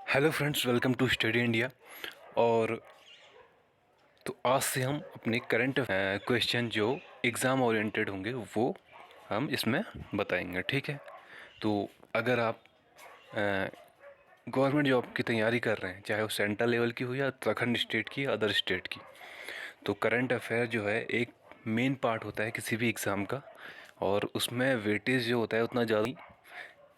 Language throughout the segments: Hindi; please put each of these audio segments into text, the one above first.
Hello friends, welcome to study India. और तो आज से हम अपने करंट क्वेश्चन जो एग्ज़ाम ओरिएंटेड होंगे वो हम इसमें बताएंगे, ठीक है। तो अगर आप गवर्नमेंट जॉब की तैयारी कर रहे हैं, चाहे वो सेंट्रल लेवल की हो या उत्तराखंड स्टेट की या अदर स्टेट की, तो करंट अफेयर जो है एक मेन पार्ट होता है किसी भी एग्ज़ाम का। और उसमें वेटेज जो होता है उतना ज़्यादा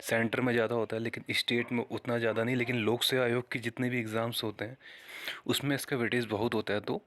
सेंटर में ज़्यादा होता है, लेकिन स्टेट में उतना ज़्यादा नहीं। लेकिन लोक सेवा आयोग की जितने भी एग्ज़ाम्स होते हैं उसमें इसका वेटेज बहुत होता है, तो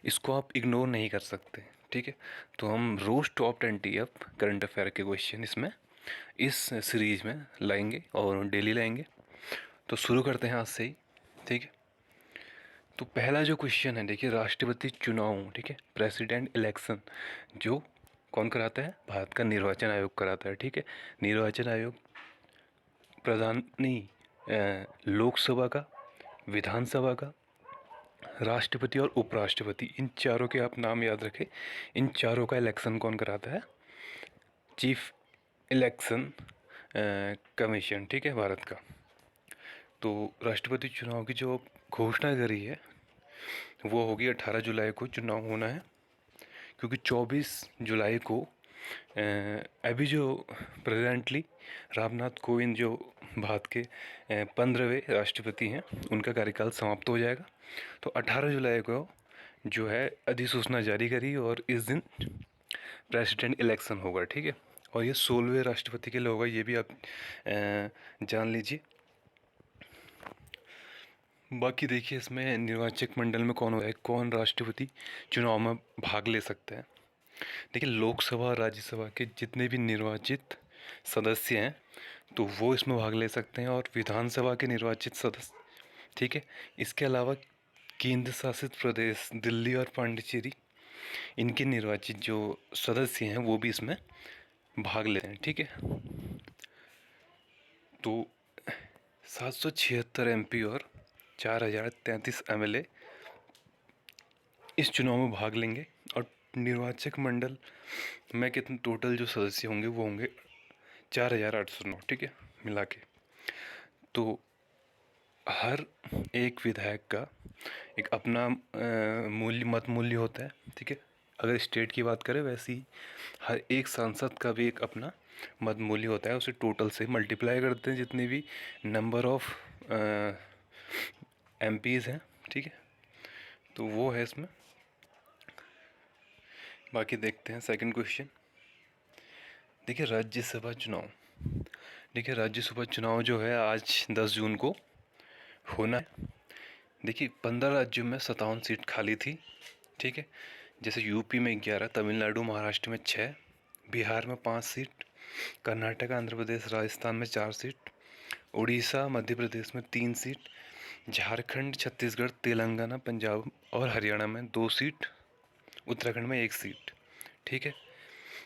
इसको आप इग्नोर नहीं कर सकते, ठीक है। तो हम रोज़ टॉप 20 करंट अफेयर के क्वेश्चन इसमें इस सीरीज़ में लाएंगे और डेली लाएंगे। तो शुरू करते हैं आज से ही, ठीक है। तो पहला जो क्वेश्चन है, देखिए, राष्ट्रपति चुनाव, ठीक है, प्रेसिडेंट इलेक्शन जो कौन कराता है? भारत का निर्वाचन आयोग कराता है, ठीक है। निर्वाचन आयोग प्रधान नहीं, लोकसभा का, विधानसभा का, राष्ट्रपति और उपराष्ट्रपति, इन चारों के आप नाम याद रखें। इन चारों का इलेक्शन कौन कराता है? चीफ इलेक्शन कमीशन, ठीक है, भारत का। तो राष्ट्रपति चुनाव की जो घोषणा करी है वो होगी 18 जुलाई को चुनाव होना है, क्योंकि 24 जुलाई को अभी जो प्रेजेंटली रामनाथ कोविंद जो भारत के 15वें राष्ट्रपति हैं, उनका कार्यकाल समाप्त हो जाएगा। तो 18 जुलाई को जो है अधिसूचना जारी करी और इस दिन प्रेसिडेंट इलेक्शन होगा, ठीक है। और ये 16वें राष्ट्रपति के लिए होगा, ये भी आप जान लीजिए। बाकी देखिए, इसमें निर्वाचक मंडल में कौन होता है, कौन राष्ट्रपति चुनाव में भाग ले सकते हैं। देखिए, लोकसभा और राज्यसभा के जितने भी निर्वाचित सदस्य हैं तो वो इसमें भाग ले सकते हैं, और विधानसभा के निर्वाचित सदस्य, ठीक है। इसके अलावा केंद्र शासित प्रदेश दिल्ली और पांडिचेरी, इनके निर्वाचित जो सदस्य हैं वो भी इसमें भाग लेते हैं, ठीक है। तो 776 MP और 4033 MLA इस चुनाव में भाग लेंगे। और निर्वाचक मंडल में कितने टोटल जो सदस्य होंगे वो होंगे 4809, ठीक है, मिला के। तो हर एक विधायक का एक अपना मत मूल्य होता है, ठीक है। अगर स्टेट की बात करें, वैसे ही हर एक सांसद का भी एक अपना मत मूल्य होता है, उसे टोटल से मल्टीप्लाई करते हैं जितने भी नंबर ऑफ MPs हैं, ठीक है। तो वो है इसमें। बाकी देखते हैं सेकंड क्वेश्चन। देखिए, राज्यसभा चुनाव, देखिए राज्यसभा चुनाव जो है आज 10 जून को होना है। देखिए, 15 राज्यों में 57 सीट खाली थी, ठीक है। जैसे यूपी में 11, तमिलनाडु महाराष्ट्र में 6, बिहार में 5 सीट, कर्नाटक आंध्र प्रदेश राजस्थान में 4 सीट, उड़ीसा मध्य प्रदेश में 3 सीट, झारखंड छत्तीसगढ़ तेलंगाना पंजाब और हरियाणा में 2 सीट, उत्तराखंड में 1 सीट, ठीक है।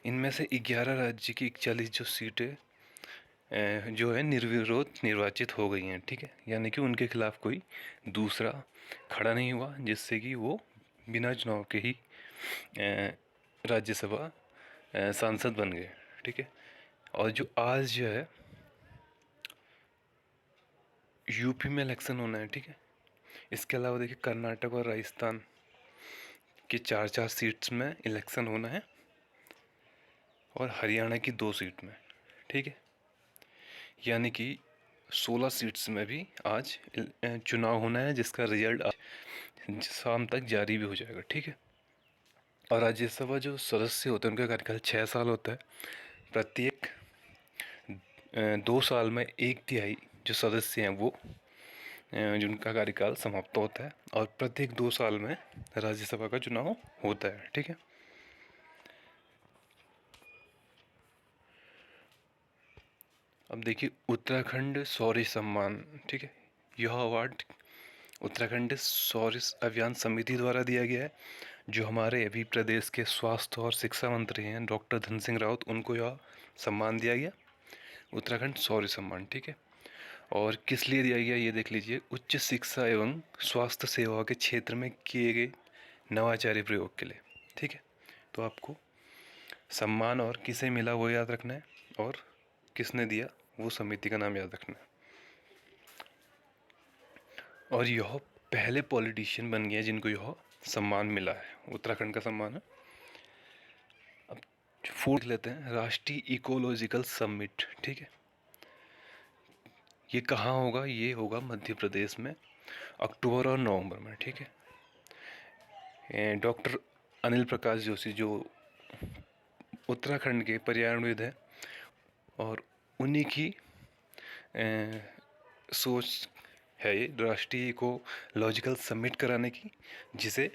इनमें से 11 राज्य की 41 जो सीटें जो है निर्विरोध निर्वाचित हो गई हैं, ठीक है। यानी कि उनके खिलाफ कोई दूसरा खड़ा नहीं हुआ, जिससे कि वो बिना चुनाव के ही राज्यसभा सांसद बन गए, ठीक है। और जो आज जो है यूपी में इलेक्शन होना है, ठीक है। इसके अलावा देखिए, कर्नाटक और राजस्थान के 4-4 सीट्स में इलेक्शन होना है, और हरियाणा की 2 सीट में, ठीक है। यानी कि 16 सीट्स में भी आज चुनाव होना है, जिसका रिजल्ट आज शाम तक जारी भी हो जाएगा, ठीक है। और राज्यसभा जो सदस्य होते हैं उनका कार्यकाल 6 साल होता है। प्रत्येक 2 साल में 1/3 जो सदस्य हैं वो जिनका कार्यकाल समाप्त होता है, और प्रत्येक 2 साल में राज्यसभा का चुनाव होता है, ठीक है। अब देखिए, उत्तराखंड शौर्य सम्मान, ठीक है, यह अवार्ड उत्तराखंड शौर्य अभियान समिति द्वारा दिया गया है। जो हमारे अभी प्रदेश के स्वास्थ्य और शिक्षा मंत्री हैं डॉक्टर धन सिंह रावत, उनको यह सम्मान दिया गया, उत्तराखंड शौर्य सम्मान, ठीक है। और किस लिए दिया गया ये देख लीजिए, उच्च शिक्षा एवं स्वास्थ्य सेवा के क्षेत्र में किए गए नवाचारी प्रयोग के लिए, ठीक है। तो आपको सम्मान और किसे मिला वो याद रखना है, और किसने दिया वो समिति का नाम याद रखना है। और यह पहले पॉलिटिशियन बन गए जिनको यह सम्मान मिला है, उत्तराखंड का सम्मान है। अब फोर्थ लेते हैं, राष्ट्रीय इकोलॉजिकल समिट। ठीक है, ये कहाँ होगा? ये होगा मध्य प्रदेश में, अक्टूबर और नवंबर में। ठीक है, डॉक्टर अनिल प्रकाश जोशी जो उत्तराखंड के पर्यावरणविद हैं, और उन्हीं की सोच है ये राष्ट्रीय इकोलॉजिकल समिट कराने की, जिसे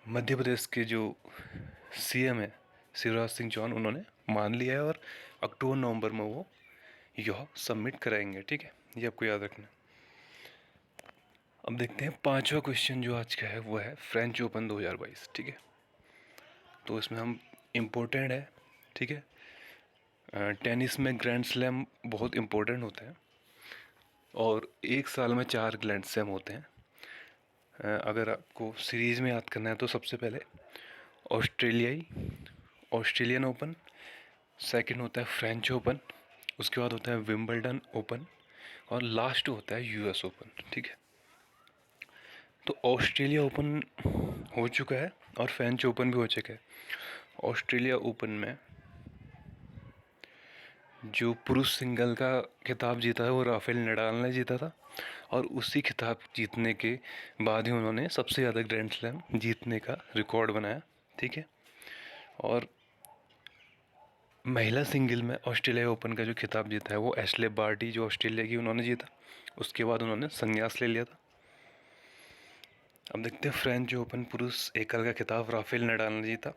मध्य प्रदेश के जो सीएम है शिवराज सिंह चौहान, उन्होंने मान लिया है और अक्टूबर नवंबर में वो यह सबमिट कराएंगे। ठीक है, ये आपको याद रखना है। अब देखते हैं पांचवा क्वेश्चन जो आज का है, वो है फ्रेंच ओपन 2022। ठीक है, तो इसमें हम इम्पोर्टेंट है। ठीक है, टेनिस में ग्रैंड स्लैम बहुत इम्पोर्टेंट होता है और एक साल में 4 ग्रैंड स्लैम होते हैं। अगर आपको सीरीज़ में याद करना है तो सबसे पहले ऑस्ट्रेलियन ओपन, सेकंड होता है फ्रेंच ओपन, उसके बाद होता है विंबलडन ओपन, और लास्ट होता है यूएस ओपन। ठीक है, तो ऑस्ट्रेलिया ओपन हो चुका है और फ्रेंच ओपन भी हो चुका है। ऑस्ट्रेलिया ओपन में जो पुरुष सिंगल का खिताब जीता है वो राफेल नडाल ने जीता था, और उसी खिताब जीतने के बाद ही उन्होंने सबसे ज़्यादा ग्रैंड स्लैम जीतने का रिकॉर्ड बनाया। ठीक है, और महिला सिंगल में ऑस्ट्रेलिया ओपन का जो खिताब जीता है वो एशले बार्टी जो ऑस्ट्रेलिया की, उन्होंने जीता। उसके बाद उन्होंने संन्यास ले लिया था। अब देखते हैं फ्रेंच ओपन पुरुष एकल का खिताब राफेल नडाल ने जीता,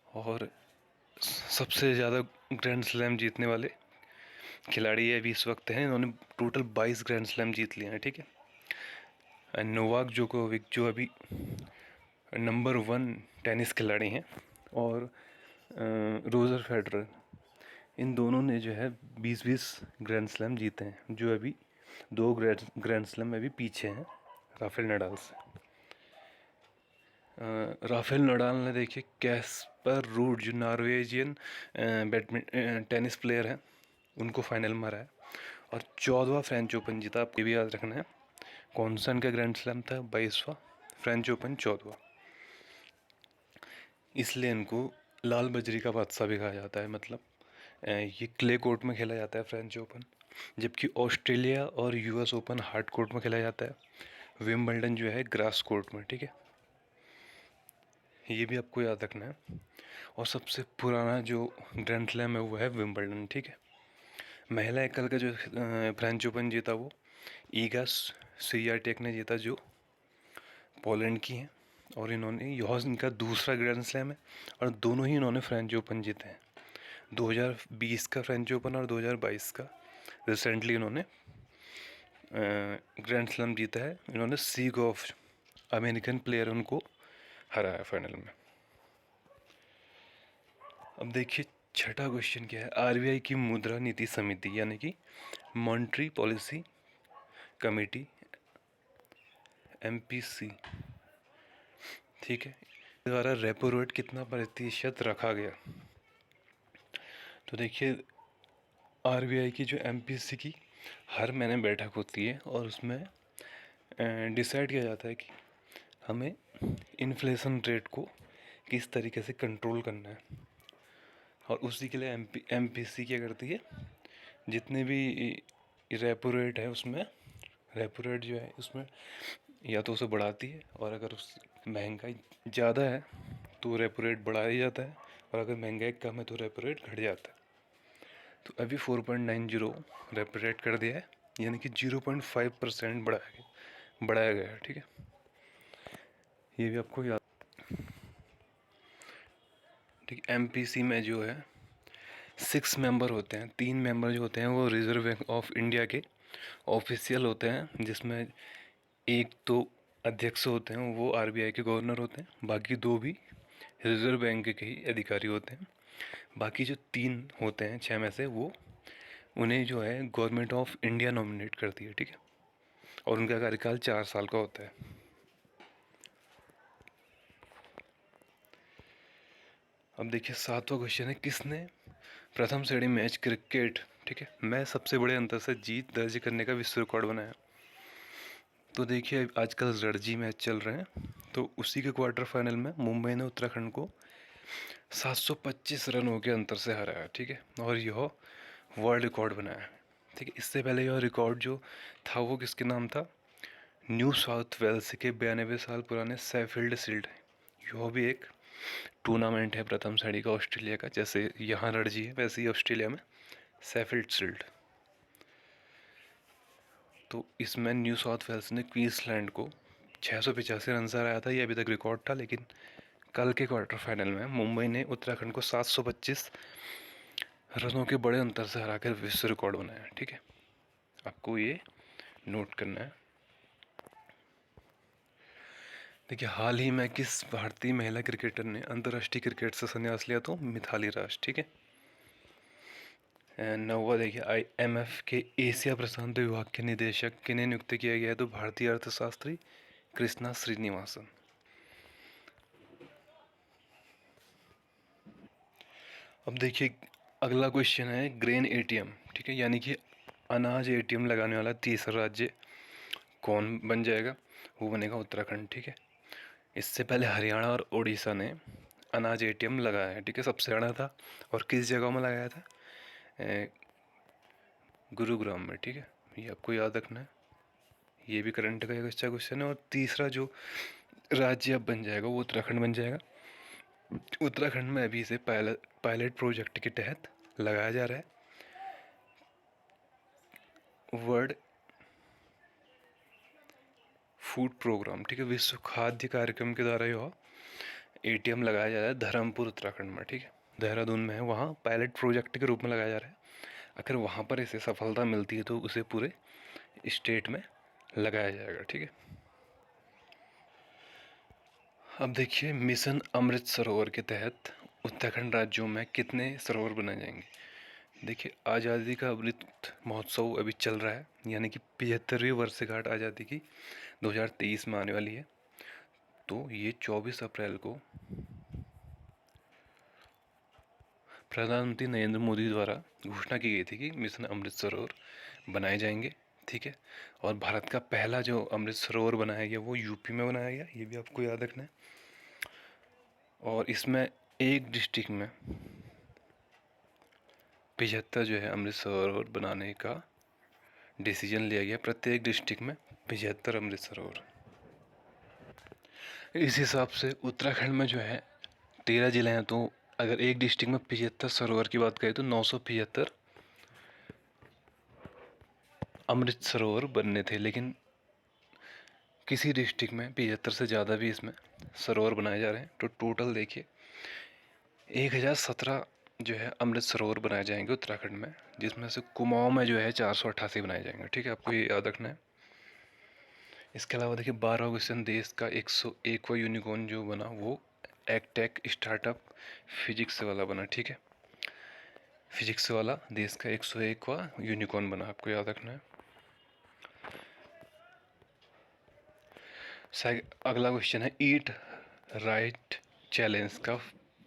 और सबसे ज़्यादा ग्रैंड स्लैम जीतने वाले खिलाड़ी ये भी इस वक्त हैं, इन्होंने टोटल 22 ग्रैंड स्लैम जीत लिए हैं। ठीक है, नोवाक जोकोविक जो अभी नंबर 1 टेनिस खिलाड़ी हैं, और रोजर फेडरर, इन दोनों ने जो है 20-20 ग्रैंड स्लैम जीते हैं, जो अभी 2 ग्रैंड स्लैम में भी पीछे हैं राफेल नडाल से। राफेल नडाल ने देखिए कैस्पर रूड जो नॉर्वेजियन बैडमिंटन टेनिस प्लेयर हैं, उनको फाइनल में हराया, और 14वां फ्रेंच ओपन जीता। आपको भी याद रखना है कौन सा इनका ग्रैंड स्लैम था, 22वां, फ्रेंच ओपन 14वां। इसलिए इनको लाल बजरी का बादशाह भी कहा जाता है। मतलब ये क्ले कोर्ट में खेला जाता है फ्रेंच ओपन, जबकि ऑस्ट्रेलिया और यूएस ओपन हार्ड कोर्ट में खेला जाता है। विंबलडन जो है ग्रास कोर्ट में। ठीक है, ये भी आपको याद रखना है। और सबसे पुराना जो ग्रैंड स्लैम है वो है विंबलडन। ठीक है, महिला एकल का जो फ्रेंच ओपन जीता वो ईगा स्वियाटेक ने जीता, जो पोलैंड की हैं, और इन्होंने यह इनका दूसरा ग्रैंड स्लैम है, और दोनों ही इन्होंने फ्रेंच ओपन जीते हैं। 2020 का फ्रेंच ओपन और 2022 का रिसेंटली इन्होंने ग्रैंड स्लैम जीता है। इन्होंने सीगॉफ अमेरिकन प्लेयर उनको हराया फाइनल में। अब देखिए छठा क्वेश्चन क्या है, आरबीआई की मुद्रा नीति समिति यानी कि मॉनेटरी पॉलिसी कमेटी, एमपीसी, ठीक है, द्वारा रेपो रेट कितना प्रतिशत रखा गया? तो देखिए आरबीआई की जो एमपीसी की हर महीने बैठक होती है, और उसमें डिसाइड किया जाता है कि हमें इन्फ्लेशन रेट को किस तरीके से कंट्रोल करना है, और उसी के लिए एमपीसी क्या करती है, जितने भी रेपो रेट है उसमें, रेपो रेट जो है उसमें या तो उसे बढ़ाती है, और अगर उस महंगाई ज़्यादा है तो रेपो रेट बढ़ाया जाता है, और अगर महंगाई कम है तो रेपो रेट घट जाता है। तो अभी 4.90 रेपो रेट कर दिया है, यानी कि 0.5% बढ़ाया गया है। ठीक है, ये भी आपको याद। ठीक है, एमपीसी में जो है 6 मेंबर होते हैं। 3 मेंबर जो होते हैं वो रिजर्व बैंक ऑफ इंडिया के ऑफिशियल होते हैं, जिसमें एक तो अध्यक्ष होते हैं वो आरबीआई के गवर्नर होते हैं, बाकी 2 भी रिजर्व बैंक के ही अधिकारी होते हैं। बाकी जो 3 होते हैं 6 में से, वो उन्हें जो है गवर्नमेंट ऑफ इंडिया नॉमिनेट करती है। ठीक है, और उनका कार्यकाल 4 साल का होता है। अब देखिए 7वां क्वेश्चन है, किसने प्रथम श्रेणी मैच क्रिकेट, ठीक है, मैं सबसे बड़े अंतर से जीत दर्ज करने का विश्व रिकॉर्ड बनाया? तो देखिए आजकल रणजी मैच चल रहे हैं, तो उसी के क्वार्टर फाइनल में मुंबई ने उत्तराखंड को 725 रनों के अंतर से हराया, ठीक है, और यह वर्ल्ड रिकॉर्ड बनाया, ठीक है। इससे पहले यह रिकॉर्ड जो था वो किसके नाम था? न्यू साउथ वेल्स के 92 साल पुराने सैफील्ड शील्ड है। यह भी एक टूर्नामेंट है प्रथम श्रेणी का ऑस्ट्रेलिया का, जैसे यहाँ रणजी है वैसे ही ऑस्ट्रेलिया में सैफील्ड शील्ड। तो इसमें न्यू साउथ वेल्स ने क्वींसलैंड को 685 रन से हराया था, ये अभी तक रिकॉर्ड था। लेकिन कल के क्वार्टर फाइनल में मुंबई ने उत्तराखंड को 725 रनों के बड़े अंतर से हराकर विश्व रिकॉर्ड बनाया, ठीक है। आपको ये नोट करना है। देखिए हाल ही में किस भारतीय महिला क्रिकेटर ने अंतर्राष्ट्रीय क्रिकेट से संन्यास लिया? तो मिथाली राज, ठीक है। नौवा देखिए IMF के एशिया प्रशांत विभाग के निदेशक किन्हें नियुक्त किया गया है? तो भारतीय अर्थशास्त्री कृष्णा श्रीनिवासन। अब देखिए अगला क्वेश्चन है ग्रेन ATM, ठीक है, यानी कि अनाज ATM लगाने वाला तीसरा राज्य कौन बन जाएगा? वो बनेगा उत्तराखंड, ठीक है। इससे पहले हरियाणा और उड़ीसा ने अनाज ATM लगाया है, ठीक है, सबसे ज़्यादा था। और किस जगह में लगाया था? गुरुग्राम में, ठीक है, ये आपको याद रखना है। ये भी करंट का एक अच्छा क्वेश्चन है। और तीसरा जो राज्य अब बन जाएगा वो उत्तराखंड बन जाएगा। उत्तराखंड में अभी इसे पायलट प्रोजेक्ट के तहत लगाया जा रहा है। वर्ल्ड फूड प्रोग्राम, ठीक है, विश्व खाद्य कार्यक्रम के द्वारा यह ATM लगाया जा रहा है धर्मपुर उत्तराखंड में, ठीक है, देहरादून में है, वहाँ पायलट प्रोजेक्ट के रूप में लगाया जा रहा है। अगर वहाँ पर इसे सफलता मिलती है तो उसे पूरे स्टेट में लगाया जाएगा, ठीक है। अब देखिए मिशन अमृत सरोवर के तहत उत्तराखंड राज्यों में कितने सरोवर बनाए जाएंगे? देखिए आज़ादी का अमृत महोत्सव अभी चल रहा है, यानी कि 75वीं वर्षगांठ आज़ादी की 2023 में आने वाली है। तो ये 24 अप्रैल को प्रधानमंत्री नरेंद्र मोदी द्वारा घोषणा की गई थी कि मिशन अमृत सरोवर बनाए जाएंगे, ठीक है। और भारत का पहला जो अमृत सरोवर बनाया गया वो यूपी में बनाया गया, ये भी आपको याद रखना है। और इसमें एक डिस्ट्रिक्ट में 75 जो है अमृत सरोवर बनाने का डिसीजन लिया गया, प्रत्येक डिस्ट्रिक्ट में 75 अमृत सरोवर। इस हिसाब से उत्तराखंड में जो है 13 जिले हैं, तो अगर एक डिस्ट्रिक्ट में 75 सरोवर की बात करें तो 975 अमृत सरोवर बनने थे। लेकिन किसी डिस्ट्रिक्ट में 75 से ज़्यादा भी इसमें सरोवर बनाए जा रहे हैं। तो टोटल देखिए 1017 जो है अमृत सरोवर बनाए जाएंगे उत्तराखंड में, जिसमें से कुमाऊं में जो है 488 बनाए जाएंगे, ठीक है, आपको ये याद रखना है। इसके अलावा देखिए 12 क्वेश्चन, देश का 101वां यूनिकॉर्न जो बना वो एगटेक स्टार्टअप फिजिक्स वाला बना, ठीक है, फिजिक्स वाला देश का 101वां यूनिकॉर्न बना, आपको याद रखना है। अगला क्वेश्चन है ईट राइट चैलेंज का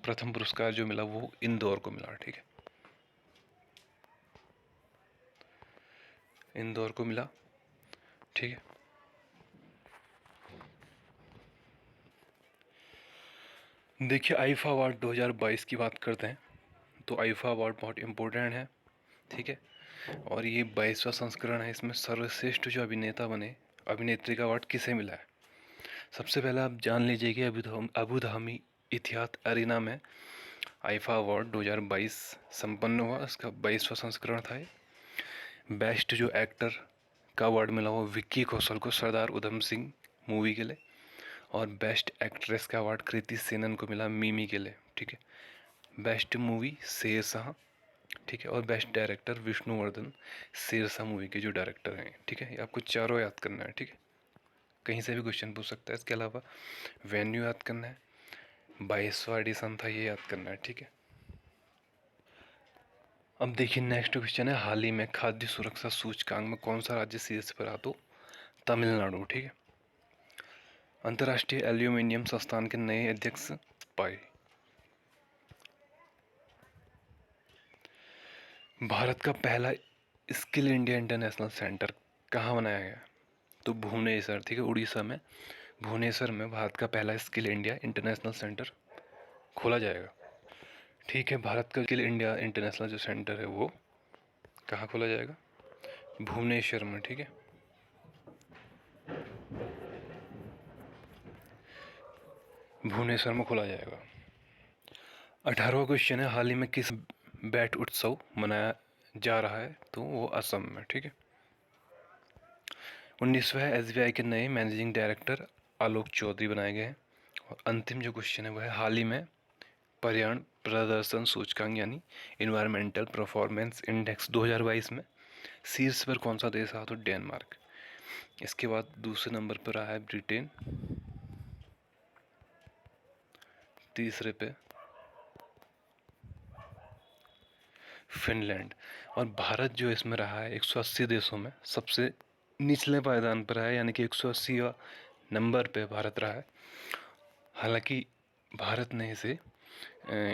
प्रथम पुरस्कार जो मिला वो इंदौर को मिला, ठीक है, इंदौर को मिला, ठीक है। देखिए आईफा अवार्ड 2022 की बात करते हैं, तो आईफा अवार्ड बहुत इम्पोर्टेंट है, ठीक है। और ये 22वां संस्करण है। इसमें सर्वश्रेष्ठ जो अभिनेता बने, अभिनेत्री का अवार्ड किसे मिला है? सबसे पहले आप जान लीजिए कि अबू धाबी इतिहाद अरीना में आईफा अवार्ड 2022 संपन्न हुआ, इसका 22वां संस्करण था। बेस्ट जो एक्टर का अवार्ड मिला वो विक्की कौशल को सरदार उधम सिंह मूवी के लिए। और बेस्ट एक्ट्रेस का अवार्ड कृति सेनन को मिला मिमी के लिए, ठीक है। बेस्ट मूवी शेरशाह, ठीक है। और best director Vishnuvardhan, Shershaah movie के जो डायरेक्टर हैं, ठीक है। ये आपको चारों याद करना है, ठीक है, कहीं से भी क्वेश्चन पूछ सकता है। इसके अलावा वेन्यू याद करना है, 22वां एडिशन था ये याद करना है, ठीक है। अब देखिए नेक्स्ट क्वेश्चन है हाल ही में खाद्य सुरक्षा सूचकांक में कौन सा राज्य शीर्ष पर रहा? तो तमिलनाडु, ठीक है। अंतर्राष्ट्रीय एल्यूमिनियम संस्थान के नए अध्यक्ष पाए। भारत का पहला स्किल इंडिया इंटरनेशनल सेंटर कहाँ बनाया गया? तो भुवनेश्वर, ठीक है, उड़ीसा में भुवनेश्वर में भारत का पहला स्किल इंडिया इंटरनेशनल सेंटर खोला जाएगा। ठीक है, भारत का स्किल इंडिया इंटरनेशनल जो सेंटर है वो कहाँ खोला जाएगा? भुवनेश्वर में। ठीक है, भुवनेश्वर में खोला जाएगा। 18वां क्वेश्चन है, हाल ही में किस बैट उत्सव मनाया जा रहा है? तो वो असम में। ठीक है, 19वां है, SBI के नए मैनेजिंग डायरेक्टर आलोक चौधरी बनाए गए हैं। और अंतिम जो क्वेश्चन है वो है, हाल ही में पर्यावरण प्रदर्शन सूचकांक यानी इन्वायरमेंटल परफॉर्मेंस इंडेक्स 2022 में शीर्ष पर कौन सा देश रहा? तो डेनमार्क। इसके बाद दूसरे नंबर पर रहा है ब्रिटेन, तीसरे पे फिनलैंड, और भारत जो इसमें रहा है 180 देशों में सबसे निचले पायदान पर है, यानी कि 180वां नंबर पे भारत रहा है। हालांकि भारत ने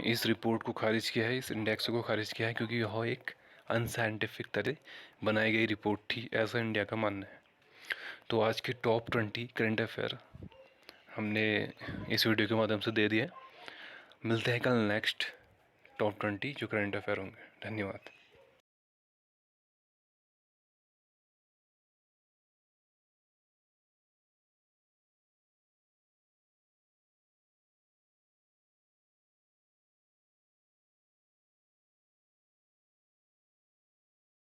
इस रिपोर्ट को खारिज किया है, इस इंडेक्स को खारिज किया है, क्योंकि यह एक अनसाइंटिफिक तरह बनाई गई रिपोर्ट थी, ऐसा इंडिया का मानना है। तो आज के टॉप 20 करंट अफेयर हमने इस वीडियो के माध्यम से दे दिए। मिलते हैं कल नेक्स्ट टॉप 20 जो करंट अफेयर होंगे। धन्यवाद।